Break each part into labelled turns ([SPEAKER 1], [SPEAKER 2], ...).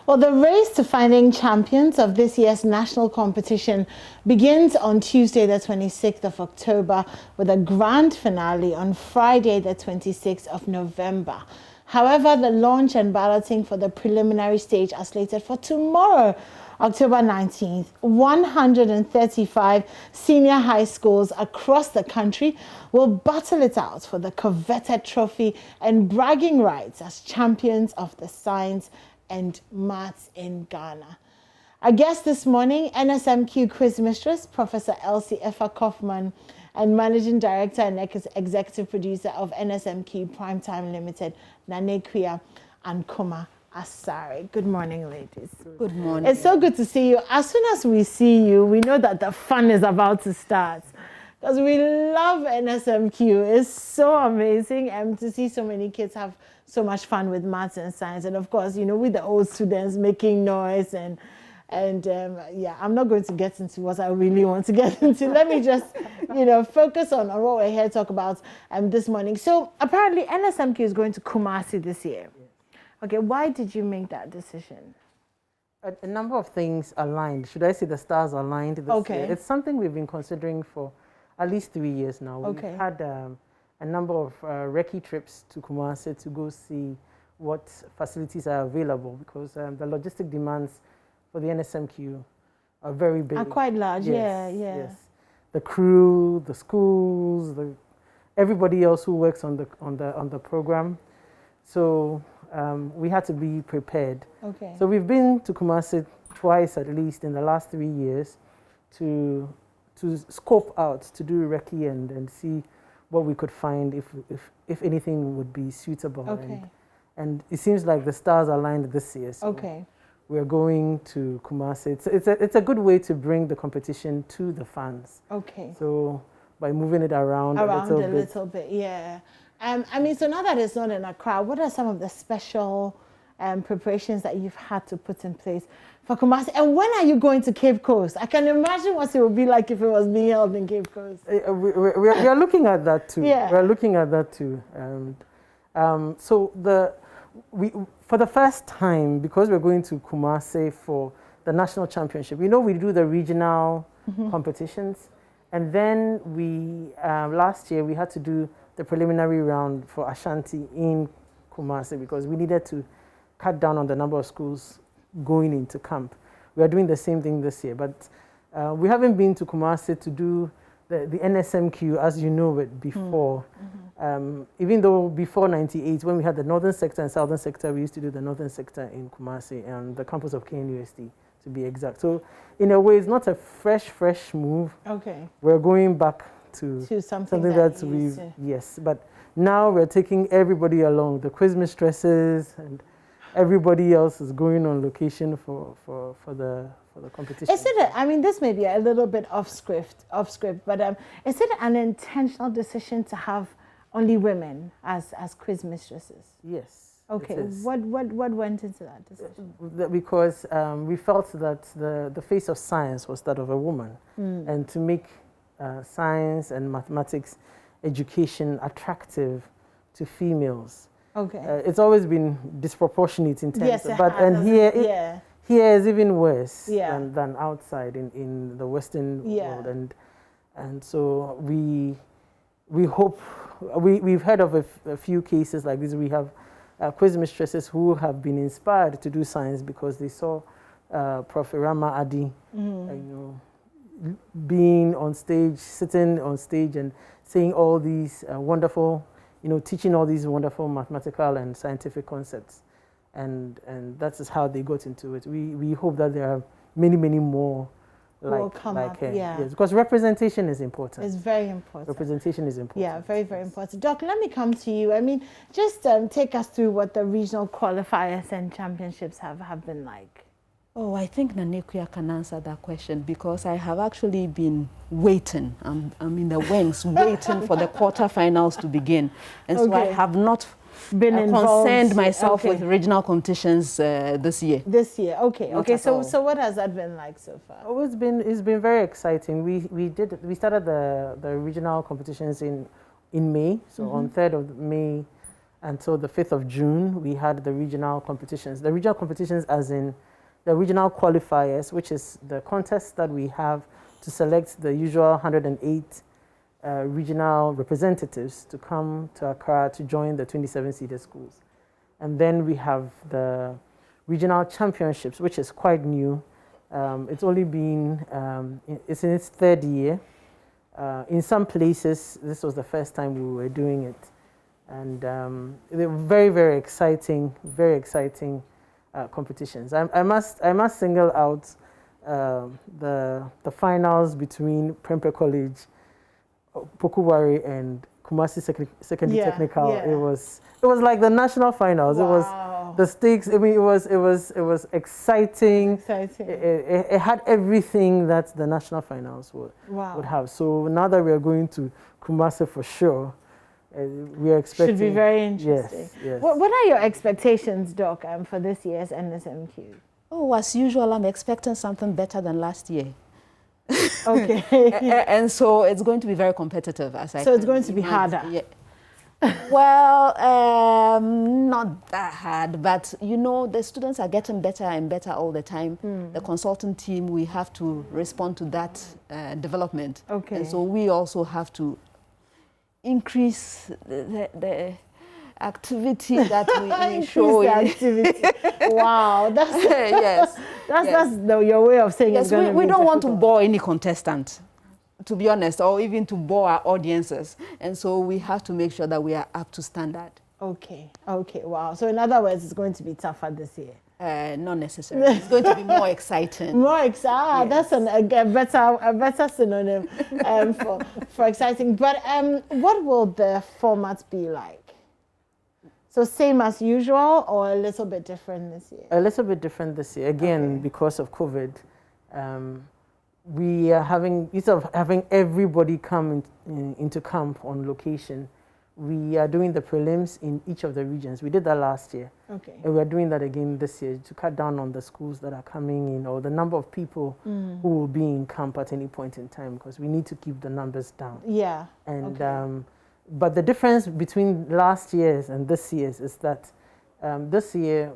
[SPEAKER 1] Well, the race to finding champions of this year's national competition begins on Tuesday, the 26th of October, with a grand finale on Friday, the 26th of November. However, the launch and balloting for the preliminary stage are slated for tomorrow, October 19th. 135 senior high schools across the country will battle it out for the coveted trophy and bragging rights as champions of the science and maths in Ghana. Our guest this morning, NSMQ quiz mistress, Professor Elsie Effa Kaufman, and Managing Director and Executive Producer of NSMQ Primetime Limited, Nanekua Ankoma Asare. Good morning, ladies.
[SPEAKER 2] Good morning.
[SPEAKER 1] It's so good to see you. As soon as we see you, we know that the fun is about to start, because we love NSMQ. It's so amazing to see so many kids have so much fun with maths and science. And of course, you know, with the old students making noise and yeah, I'm not going to get into what I really want to get into. Let me just, you know, focus on what we're here to talk about this morning. So apparently NSMQ is going to Kumasi this year. Okay, why did you make that decision?
[SPEAKER 3] A number of things aligned. Should I say the stars aligned this year? It's something we've been considering for at least 3 years now. We've had a number of recce trips to Kumasi to go see what facilities are available, because the logistic demands for the NSMQ are very big.
[SPEAKER 1] Are quite large,
[SPEAKER 3] yes,
[SPEAKER 1] yeah.
[SPEAKER 3] Yes. The crew, the schools, everybody else who works on the program. So we had to be prepared.
[SPEAKER 1] Okay.
[SPEAKER 3] So we've been to Kumasi twice at least in the last 3 years to scope out, to do recce and see what we could find if anything would be suitable.
[SPEAKER 1] Okay.
[SPEAKER 3] And it seems like the stars aligned this year. So we're going to Kumasi. It's a good way to bring the competition to the fans.
[SPEAKER 1] Okay.
[SPEAKER 3] So by moving it around a little bit,
[SPEAKER 1] yeah. I mean, so now that it's not in Accra, what are some of the special preparations that you've had to put in place for Kumasi? And when are you going to Cape Coast? I can imagine what it would be like if it was being held in Cape Coast.
[SPEAKER 3] We are looking at that too.
[SPEAKER 1] Yeah.
[SPEAKER 3] We're looking at that too. So for the first time, because we're going to Kumasi for the national championship, you know, we do the regional competitions, and then we last year we had to do the preliminary round for Ashanti in Kumasi because we needed to cut down on the number of schools going into camp. We are doing the same thing this year, but we haven't been to Kumasi to do the NSMQ, as you know it, before. Even though before 98, when we had the northern sector and southern sector, we used to do the northern sector in Kumasi and the campus of KNUST, to be exact. So in a way, it's not a fresh move. Okay. We're going back to something that we've, yes. But now we're taking everybody along, the quiz mistresses and everybody else is going on location for the competition.
[SPEAKER 1] Is it? I mean, this may be a little bit off script, but is it an intentional decision to have only women as quiz mistresses?
[SPEAKER 3] Yes.
[SPEAKER 1] Okay. What went into that decision?
[SPEAKER 3] Because we felt that the face of science was that of a woman, and to make science and mathematics education attractive to females. Okay. It's always been disproportionate in terms of, here is even worse than outside in the Western world, and so we hope we've heard of a few cases like this. We have quiz mistresses who have been inspired to do science because they saw Prof. Rama Adi, being on stage, sitting on stage, and saying all these wonderful, teaching all these wonderful mathematical and scientific concepts. And that is how they got into it. We hope that there are many more like her. Yes, because representation is important.
[SPEAKER 1] It's very important.
[SPEAKER 3] Representation is important.
[SPEAKER 1] Yeah, very important. Doc, let me come to you. I mean, just take us through what the regional qualifiers and championships have been like.
[SPEAKER 2] Oh, I think Nanekua can answer that question because I have actually been waiting. I'm in the wings waiting for the quarterfinals to begin. And so I have not been concerned myself with regional competitions this year.
[SPEAKER 1] Okay. So what has that been like so far?
[SPEAKER 3] Oh, it's been very exciting. We started the regional competitions in May. So on 3rd of May, until the 5th of June, we had the regional competitions. The regional competitions as in the regional qualifiers, which is the contest that we have to select the usual 108 regional representatives to come to Accra to join the 27 seeded schools. And then we have the regional championships, which is quite new. It's only been, it's in its third year. In some places, this was the first time we were doing it. And they're very, very exciting competitions. I must single out the finals between Prempeh College, Pokuwari, and Kumasi Secondary Technical.
[SPEAKER 1] Yeah.
[SPEAKER 3] It was like the national finals.
[SPEAKER 1] Wow.
[SPEAKER 3] It was the stakes. I mean, it was exciting. It had everything that the national finals would have. So now that we are going to Kumasi for sure, we are expecting.
[SPEAKER 1] Should be very interesting.
[SPEAKER 3] Yes.
[SPEAKER 1] What are your expectations, Doc, for this year's NSMQ?
[SPEAKER 2] Oh, as usual, I'm expecting something better than last year.
[SPEAKER 1] Okay.
[SPEAKER 2] And so it's going to be very competitive, as I.
[SPEAKER 1] So it's going to be harder.
[SPEAKER 2] Yeah. Well, not that hard, but you know, the students are getting better and better all the time. The consultant team, we have to respond to that development.
[SPEAKER 1] Okay.
[SPEAKER 2] And so we also have to increase the activity that we show.
[SPEAKER 1] The activity. Wow, that's
[SPEAKER 2] yes.
[SPEAKER 1] That's your way of saying
[SPEAKER 2] yes.
[SPEAKER 1] It's
[SPEAKER 2] We don't want to bore any contestant, to be honest, or even to bore our audiences, and so we have to make sure that we are up to standard.
[SPEAKER 1] Okay. Wow. So in other words, it's going to be tougher this year.
[SPEAKER 2] Not necessarily. It's going to be more exciting.
[SPEAKER 1] More exciting.
[SPEAKER 2] Yes.
[SPEAKER 1] That's a better synonym for exciting. But what will the format be like? So same as usual or a little bit different this year?
[SPEAKER 3] A little bit different this year. Again, because of COVID, we are having, instead of having everybody come into camp on location, we are doing the prelims in each of the regions. We did that last year.
[SPEAKER 1] Okay.
[SPEAKER 3] And we are doing that again this year to cut down on the schools that are coming in or the number of people who will be in camp at any point in time, because we need to keep the numbers down.
[SPEAKER 1] Yeah.
[SPEAKER 3] And but the difference between last year's and this year's is that this year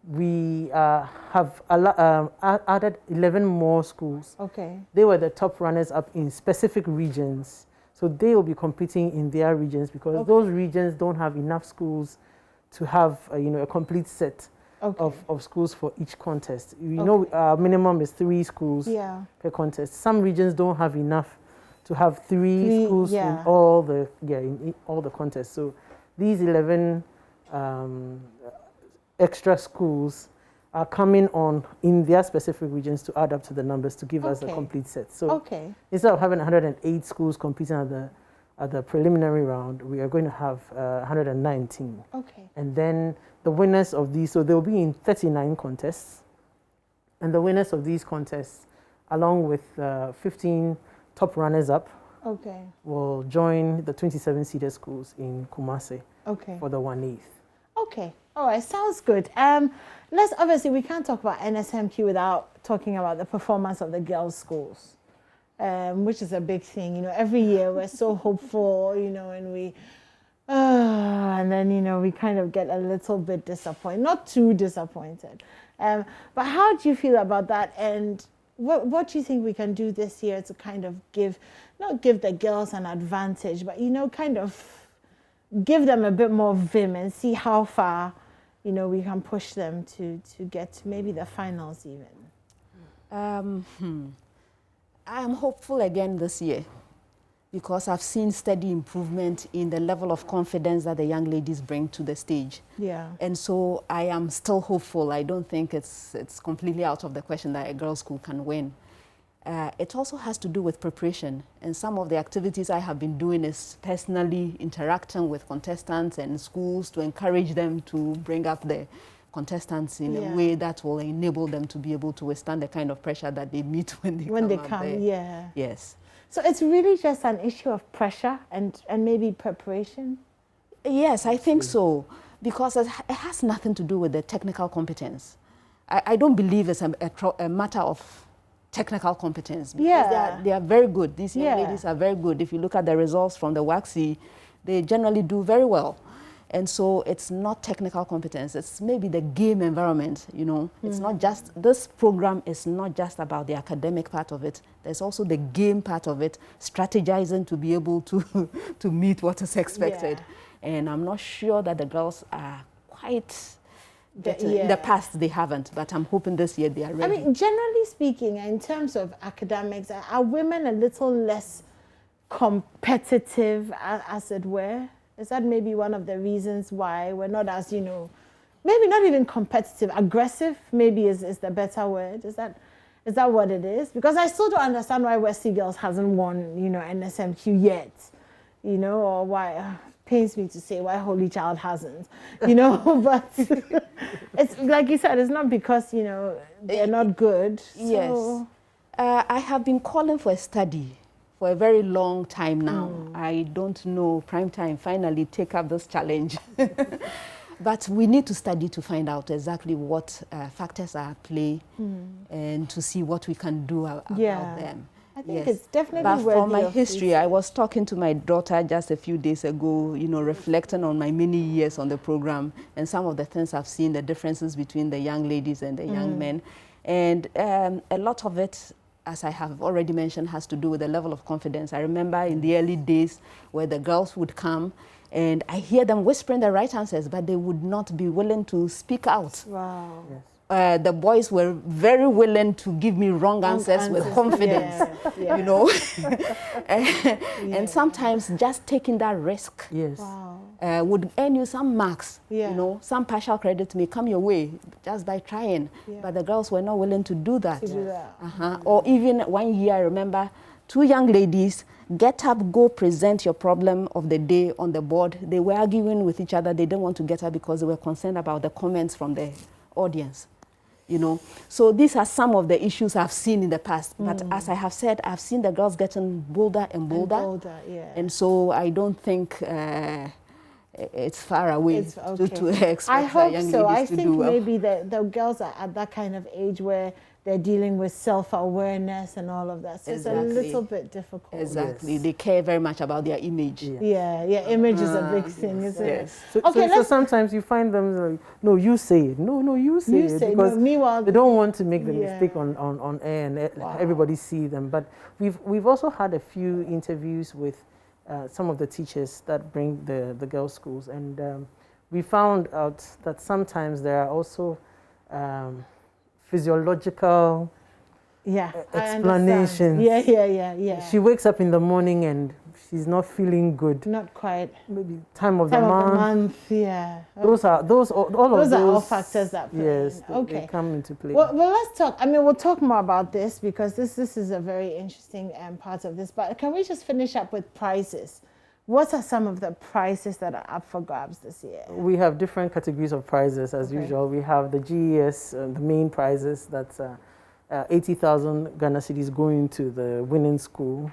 [SPEAKER 3] we have added 11 more schools.
[SPEAKER 1] Okay.
[SPEAKER 3] They were the top runners up in specific regions. So they will be competing in their regions because those regions don't have enough schools to have a complete set of schools for each contest. You know, our minimum is 3 schools per contest. Some regions don't have enough to have 3 schools in all the contests. So these 11 extra schools are coming on in their specific regions to add up to the numbers to give us a complete set. So instead of having 108 schools competing at the preliminary round, we are going to have 119.
[SPEAKER 1] Okay.
[SPEAKER 3] And then the winners of these, so they'll be in 39 contests. And the winners of these contests, along with 15 top runners-up, will join the 27 seeded schools in Kumasi for the 1/8.
[SPEAKER 1] Okay. All right. Sounds good. Obviously, we can't talk about NSMQ without talking about the performance of the girls' schools, which is a big thing. You know, every year we're so hopeful, and we, and then, we kind of get a little bit disappointed, not too disappointed. But how do you feel about that? And what do you think we can do this year to kind of not give the girls an advantage, but, kind of give them a bit more vim and see how far, we can push them to get to maybe the finals even?
[SPEAKER 2] I am hopeful again this year because I've seen steady improvement in the level of confidence that the young ladies bring to the stage.
[SPEAKER 1] Yeah.
[SPEAKER 2] And so I am still hopeful. I don't think it's completely out of the question that a girls' school can win. It also has to do with preparation. And some of the activities I have been doing is personally interacting with contestants and schools to encourage them to bring up the contestants in a way that will enable them to be able to withstand the kind of pressure that they meet when they come.
[SPEAKER 1] Yeah.
[SPEAKER 2] Yes.
[SPEAKER 1] So it's really just an issue of pressure and maybe preparation?
[SPEAKER 2] Yes, I think so, because it has nothing to do with the technical competence. I don't believe it's a matter of technical competence, because they are very good. These young ladies are very good. If you look at the results from the WAXI, they generally do very well. And so it's not technical competence, it's maybe the game environment, you know. It's not just, this program is not just about the academic part of it. There's also the game part of it, strategizing to be able to, to meet what is expected. Yeah. And I'm not sure that the girls are quite better. In the past, they haven't, but I'm hoping this year they are ready.
[SPEAKER 1] I mean, generally speaking, in terms of academics, are women a little less competitive, as it were? Is that maybe one of the reasons why we're not as, you know, maybe not even competitive, aggressive maybe is the better word? Is that what it is? Because I still don't understand why Wesley Girls hasn't won, you know, NSMQ yet, you know, or why, pains me to say why Holy Child hasn't, you know, but it's like you said, it's not because, you know, they're not good. So.
[SPEAKER 2] Yes. I have been calling for a study for a very long time now. I don't know, Prime Time finally take up this challenge. But we need to study to find out exactly what factors are at play and to see what we can do about them.
[SPEAKER 1] I think it's definitely
[SPEAKER 2] worthy. From my history, I was talking to my daughter just a few days ago, you know, reflecting on my many years on the program and some of the things I've seen, the differences between the young ladies and the young men. And a lot of it, as I have already mentioned, has to do with the level of confidence. I remember in the early days where the girls would come and I hear them whispering the right answers, but they would not be willing to speak out.
[SPEAKER 1] Wow.
[SPEAKER 3] Yes.
[SPEAKER 2] The boys were very willing to give me wrong answers with confidence, you know. And sometimes just taking that risk would earn you some marks, you know, some partial credit may come your way just by trying. But the girls were not willing to do that. Or even one year, I remember, 2 young ladies get up, go present your problem of the day on the board. They were arguing with each other. They didn't want to get up because they were concerned about the comments from the audience. You know, so these are some of the issues I've seen in the past. But as I have said, I've seen the girls getting bolder and bolder. And so I don't think it's far away to expect
[SPEAKER 1] I hope
[SPEAKER 2] young
[SPEAKER 1] so.
[SPEAKER 2] ladies
[SPEAKER 1] I think maybe the girls are at that kind of age where they're dealing with self-awareness and all of that. So it's a little bit difficult.
[SPEAKER 2] Exactly. They care very much about their image.
[SPEAKER 1] Image is a big thing, isn't it?
[SPEAKER 3] So sometimes you find them like, no, you say it. No, you say it. Because meanwhile, they don't want to make the mistake on air and everybody see them. But we've also had a few interviews with some of the teachers that bring the girls' schools. And we found out that sometimes there are also physiological explanations. She wakes up in the morning and she's not feeling good.
[SPEAKER 1] Not quite.
[SPEAKER 3] Maybe time of the month. Those are all factors that play. Yes, they come into play.
[SPEAKER 1] Well, let's talk. I mean, we'll talk more about this because this is a very interesting part of this. But can we just finish up with prizes? What are some of the prizes that are up for grabs this year?
[SPEAKER 3] We have different categories of prizes as usual. We have the GES, the main prizes. That's 80,000 Ghana cedis going to the winning school,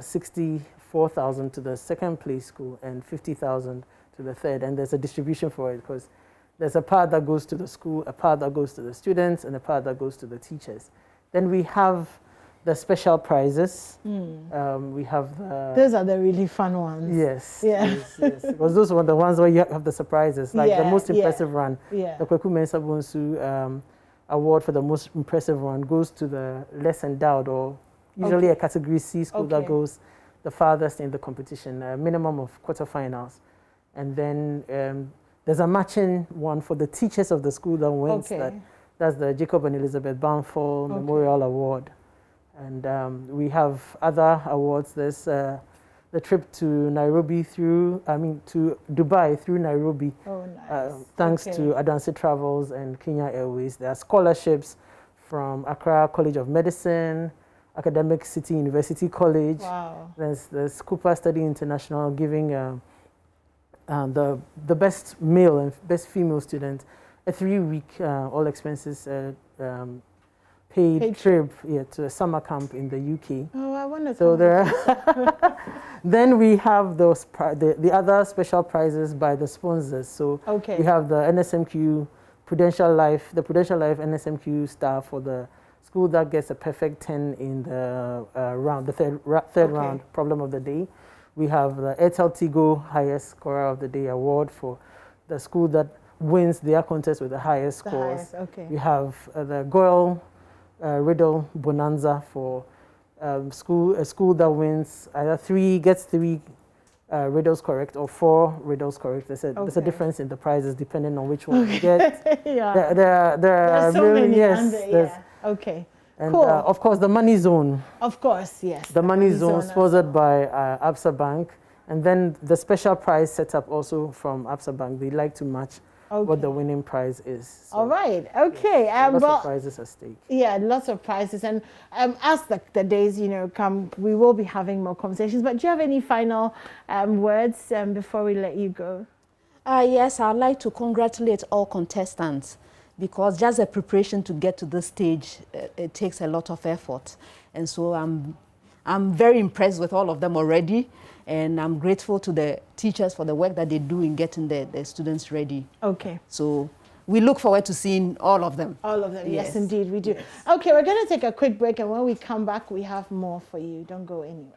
[SPEAKER 3] 64,000 to the second place school, and 50,000 to the third. And there's a distribution for it because there's a part that goes to the school, a part that goes to the students, and a part that goes to the teachers. Then we have the special prizes. We have
[SPEAKER 1] those are the really fun ones.
[SPEAKER 3] Yes. Because those are the ones where you have the surprises, like the most impressive run. The Kweku Mensah Bonsu award for the most impressive run goes to the less endowed, or usually a category C school that goes the farthest in the competition, a minimum of quarterfinals. And then there's a matching one for the teachers of the school that wins that. That's the Jacob and Elizabeth Banford Memorial Award. And we have other awards. There's the trip to Nairobi to Dubai through Nairobi. Thanks to Adansi Travels and Kenya Airways. There are scholarships from Accra College of Medicine, Academic City University College. There's Cooper Study International giving the best male and best female student a 3-week all expenses paid trip to a summer camp in the UK.
[SPEAKER 1] I want to.
[SPEAKER 3] So there. Then we have those the other special prizes by the sponsors. So we have the NSMQ Prudential Life, the Prudential Life NSMQ star for the school that gets a perfect 10 in the round, the third round problem of the day. We have the Airtel Tigo Highest Scorer of the Day award for the school that wins their contest with the highest scores.
[SPEAKER 1] Okay.
[SPEAKER 3] We have the Goyle Riddle Bonanza for a school that wins either gets three riddles correct or 4 riddles correct. There's a difference in the prizes depending on which one you get.
[SPEAKER 1] Yeah.
[SPEAKER 3] There are
[SPEAKER 1] so
[SPEAKER 3] really,
[SPEAKER 1] many.
[SPEAKER 3] Yes.
[SPEAKER 1] Okay.
[SPEAKER 3] And
[SPEAKER 1] cool.
[SPEAKER 3] Of course, the Money Zone.
[SPEAKER 1] Of course, yes.
[SPEAKER 3] The Money Zone sponsored by Absa Bank. And then the special prize set up also from Absa Bank. They like to match what the winning prize is. So,
[SPEAKER 1] all right. Okay.
[SPEAKER 3] Yes, lots of prizes at stake.
[SPEAKER 1] Yeah, lots of prizes. And as the days, come, we will be having more conversations. But do you have any final words before we let you go?
[SPEAKER 2] Yes, I'd like to congratulate all contestants, because just the preparation to get to this stage, it takes a lot of effort. And so I'm very impressed with all of them already. And I'm grateful to the teachers for the work that they do in getting the students ready.
[SPEAKER 1] Okay.
[SPEAKER 2] So we look forward to seeing all of them.
[SPEAKER 1] All of them, yes indeed, we do. Yes. Okay, we're going to take a quick break, and when we come back, we have more for you. Don't go anywhere.